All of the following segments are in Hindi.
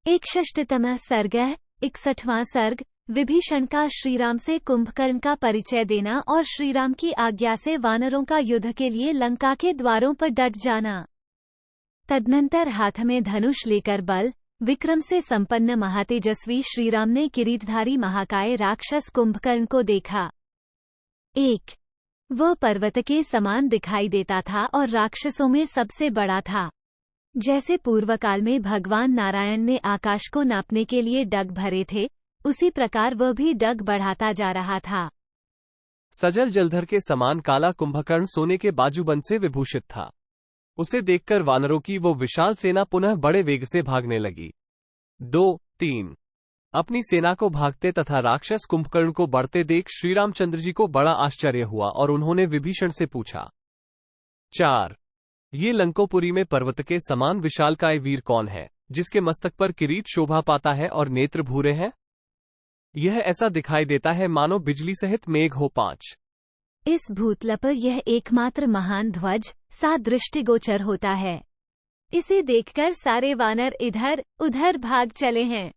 61तमः सर्ग 61वां सर्ग। विभीषण का श्रीराम से कुंभकर्ण का परिचय देना और श्रीराम की आज्ञा से वानरों का युद्ध के लिए लंका के द्वारों पर डट जाना। तदनंतर हाथ में धनुष लेकर बल विक्रम से संपन्न महातेजस्वी श्रीराम ने किरीटधारी महाकाय राक्षस कुंभकर्ण को देखा। वह पर्वत के समान दिखाई देता था और राक्षसों में सबसे बड़ा था। जैसे पूर्व काल में भगवान नारायण ने आकाश को नापने के लिए डग भरे थे, उसी प्रकार वह भी डग बढ़ाता जा रहा था। सजल जलधर के समान काला कुंभकर्ण सोने के बाजूबंद से विभूषित था। उसे देखकर वानरों की वो विशाल सेना पुनः बड़े वेग से भागने लगी। 2-3 अपनी सेना को भागते तथा राक्षस कुंभकर्ण को बढ़ते देख श्री रामचंद्र जी को बड़ा आश्चर्य हुआ और उन्होंने विभीषण से पूछा। 4 ये लंकोपुरी में पर्वत के समान विशालकाय वीर कौन है, जिसके मस्तक पर किरीट शोभा पाता है और नेत्र भूरे हैं? यह ऐसा दिखाई देता है मानो बिजली सहित मेघ हो। 5 इस भूतल पर यह एकमात्र महान ध्वज सा दृष्टिगोचर होता है। इसे देखकर सारे वानर इधर उधर भाग चले हैं।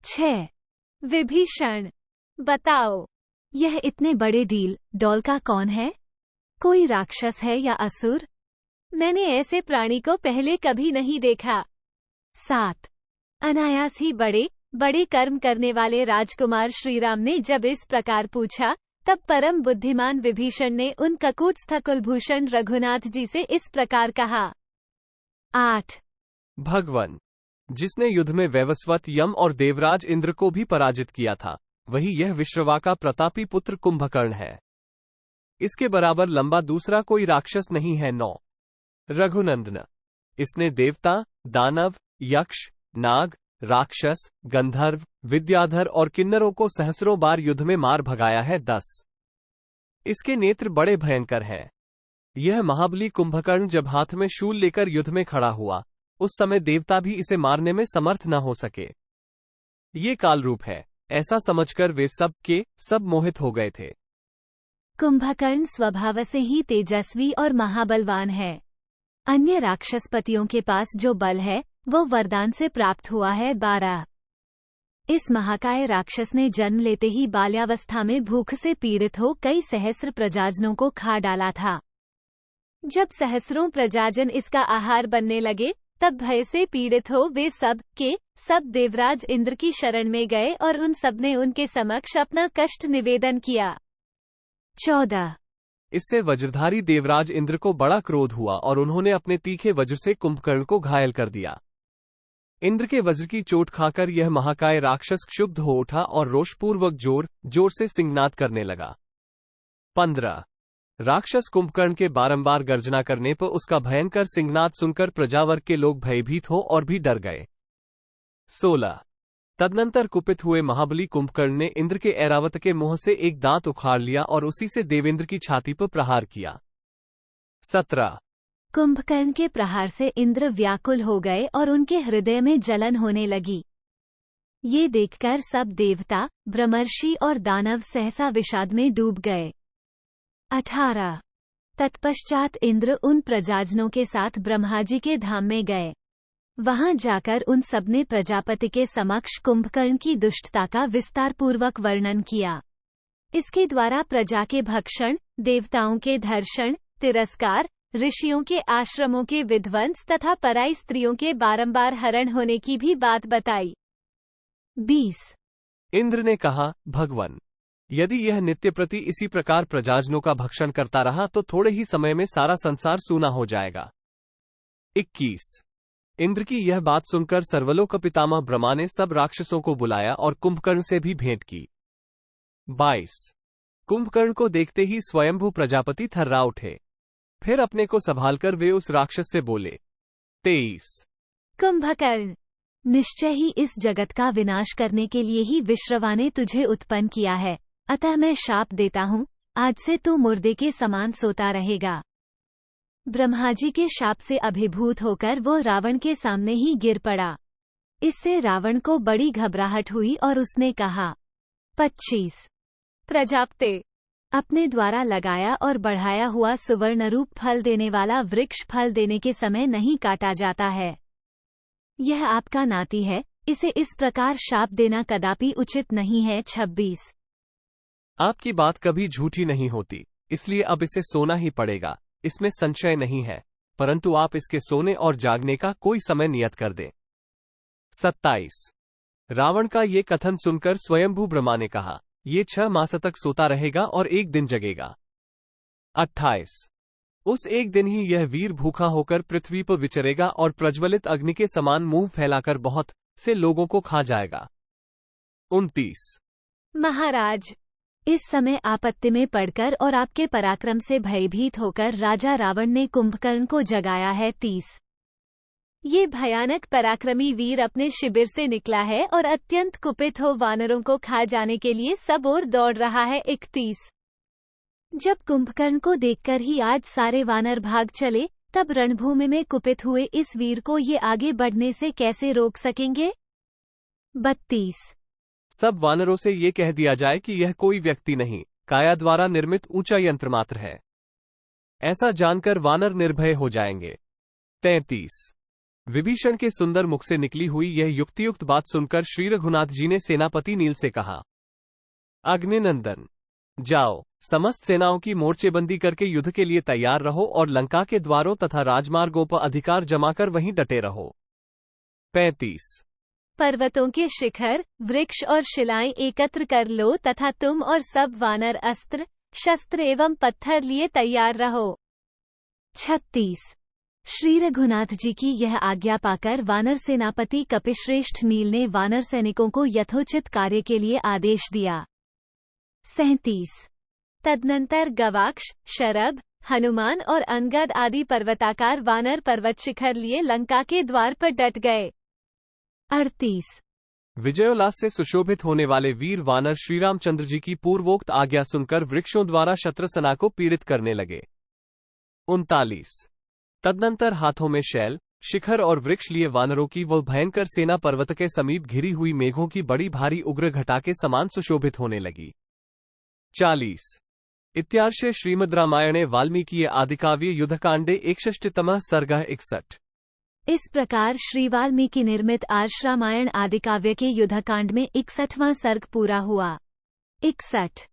6 विभीषण, बताओ, यह इतने बड़े डोल का कौन है? कोई राक्षस है या असुर? मैंने ऐसे प्राणी को पहले कभी नहीं देखा। 7 अनायास ही बड़े बड़े कर्म करने वाले राजकुमार श्रीराम ने जब इस प्रकार पूछा, तब परम बुद्धिमान विभीषण ने उन ककूटस्थ कुलभूषण रघुनाथ जी से इस प्रकार कहा। 8 भगवान, जिसने युद्ध में वैवस्वत यम और देवराज इंद्र को भी पराजित किया था, वही यह विश्रवा का प्रतापी पुत्र कुंभकर्ण है। इसके बराबर लंबा दूसरा कोई राक्षस नहीं है। 9 रघुनंदन, इसने देवता, दानव, यक्ष, नाग, राक्षस, गंधर्व, विद्याधर और किन्नरों को सहस्रों बार युद्ध में मार भगाया है। 10 इसके नेत्र बड़े भयंकर हैं। यह महाबली कुंभकर्ण जब हाथ में शूल लेकर युद्ध में खड़ा हुआ, उस समय देवता भी इसे मारने में समर्थ न हो सके। ये काल रूप है, ऐसा समझकर वे सब के सब मोहित हो गए थे। कुंभकर्ण स्वभाव से ही तेजस्वी और महाबलवान है। अन्य राक्षसपतियों के पास जो बल है वो वरदान से प्राप्त हुआ है। 12 इस महाकाय राक्षस ने जन्म लेते ही बाल्यावस्था में भूख से पीड़ित हो कई सहस्र प्रजाजनों को खा डाला था। जब सहस्रों प्रजाजन इसका आहार बनने लगे, तब भय से पीड़ित हो वे सब के सब देवराज इंद्र की शरण में गए और उन सब ने उनके समक्ष अपना कष्ट निवेदन किया। 14 इससे वज्रधारी देवराज इंद्र को बड़ा क्रोध हुआ और उन्होंने अपने तीखे वज्र से कुंभकर्ण को घायल कर दिया। इंद्र के वज्र की चोट खाकर यह महाकाय राक्षस क्षुब्ध हो उठा और रोषपूर्वक जोर जोर से सिंहनाद करने लगा। 15 राक्षस कुंभकर्ण के बारंबार गर्जना करने पर उसका भयंकर सिंहनाद सुनकर प्रजावर्ग के लोग भयभीत हो और भी डर गए। 16 तदनंतर कुपित हुए महाबली कुंभकर्ण ने इंद्र के ऐरावत के मुंह से एक दांत उखाड़ लिया और उसी से देवेंद्र की छाती पर प्रहार किया। 17 कुंभकर्ण के प्रहार से इंद्र व्याकुल हो गए और उनके हृदय में जलन होने लगी। ये देखकर सब देवता, ब्रह्मर्षि और दानव सहसा विषाद में डूब गए। 18 तत्पश्चात इंद्र उन प्रजाजनों के साथ ब्रह्माजी के धाम में गए। वहां जाकर उन सबने प्रजापति के समक्ष कुंभकर्ण की दुष्टता का विस्तारपूर्वक वर्णन किया। इसके द्वारा प्रजा के भक्षण, देवताओं के धर्षण, तिरस्कार, ऋषियों के आश्रमों के विध्वंस तथा पराई स्त्रियों के बारंबार हरण होने की भी बात बताई। 20 इंद्र ने कहा, भगवान, यदि यह नित्य प्रति इसी प्रकार प्रजाजनों का भक्षण करता रहा तो थोड़े ही समय में सारा संसार सूना हो जाएगा। 21 इंद्र की यह बात सुनकर सर्वलोक पितामह ब्रह्मा ने सब राक्षसों को बुलाया और कुंभकर्ण से भी भेंट की। 22 कुंभकर्ण को देखते ही स्वयंभू प्रजापति थर्रा उठे। फिर अपने को संभालकर वे उस राक्षस से बोले। 23 कुंभकर्ण, निश्चय ही इस जगत का विनाश करने के लिए ही विश्रवा ने तुझे उत्पन्न किया है, अतः मैं शाप देता हूँ, आज से तू मुर्दे के समान सोता रहेगा। ब्रह्माजी के शाप से अभिभूत होकर वो रावण के सामने ही गिर पड़ा। इससे रावण को बड़ी घबराहट हुई और उसने कहा। 25 प्रजापते, अपने द्वारा लगाया और बढ़ाया हुआ सुवर्णरूप फल देने वाला वृक्ष फल देने के समय नहीं काटा जाता है। यह आपका नाती है, इसे इस प्रकार शाप देना कदापि उचित नहीं है। 26। आपकी बात कभी झूठी नहीं होती, इसलिए अब इसे सोना ही पड़ेगा, इसमें संशय नहीं है, परंतु आप इसके सोने और जागने का कोई समय नियत कर दें। 27। रावण का ये कथन सुनकर स्वयंभू ब्रह्मा ने कहा, ये 6 मास तक सोता रहेगा और एक दिन जगेगा। 28। उस एक दिन ही यह वीर भूखा होकर पृथ्वी पर विचरेगा और प्रज्वलित अग्नि के समान मुंह फैलाकर बहुत से लोगों को खा जाएगा। 29। महाराज, इस समय आपत्ति में पड़कर और आपके पराक्रम से भयभीत होकर राजा रावण ने कुंभकर्ण को जगाया है। 30। ये भयानक पराक्रमी वीर अपने शिविर से निकला है और अत्यंत कुपित हो वानरों को खा जाने के लिए सब ओर दौड़ रहा है। 31। जब कुंभकर्ण को देखकर ही आज सारे वानर भाग चले, तब रणभूमि में कुपित हुए इस वीर को ये आगे बढ़ने से कैसे रोक सकेंगे? 32। सब वानरों से ये कह दिया जाए कि यह कोई व्यक्ति नहीं, काया द्वारा निर्मित ऊंचा यंत्र मात्र है। ऐसा जानकर वानर निर्भय हो जाएंगे। 33। विभीषण के सुंदर मुख से निकली हुई यह युक्तियुक्त बात सुनकर श्री रघुनाथ जी ने सेनापति नील से कहा, अग्निनंदन, जाओ, समस्त सेनाओं की मोर्चेबंदी करके युद्ध के लिए तैयार रहो और लंका के द्वारों तथा राजमार्गों पर अधिकार जमाकर वहीं डटे रहो। 35। पर्वतों के शिखर, वृक्ष और शिलाएं एकत्र कर लो तथा तुम और सब वानर अस्त्र, शस्त्र एवं पत्थर लिए तैयार रहो। 36। श्री रघुनाथ जी की यह आज्ञा पाकर वानर सेनापति कपिश्रेष्ठ नील ने वानर सैनिकों को यथोचित कार्य के लिए आदेश दिया। 37। तदनंतर गवाक्ष, शरभ, हनुमान और अंगद आदि पर्वताकार वानर पर्वत शिखर लिए लंका के द्वार पर डट गए। 38। विजयोल्लास से सुशोभित होने वाले वीर वानर श्रीरामचंद्र जी की पूर्वोक्त आज्ञा सुनकर वृक्षों द्वारा शत्रसेना को पीड़ित करने लगे। 39। तदनंतर हाथों में शैल, शिखर और वृक्ष लिए वानरों की वह भयंकर सेना पर्वत के समीप घिरी हुई मेघों की बड़ी भारी उग्र घटा के समान सुशोभित होने लगी। 40। इत्यार्षे श्रीमद् रामायणे वाल्मीकि आदिकाव्ये युद्धकांडे 61तमः सर्गः 61। इस प्रकार श्री वाल्मीकि निर्मित आर्ष रामायण आदिकाव्य के युद्धकांड में 61वां सर्ग पूरा हुआ। 61।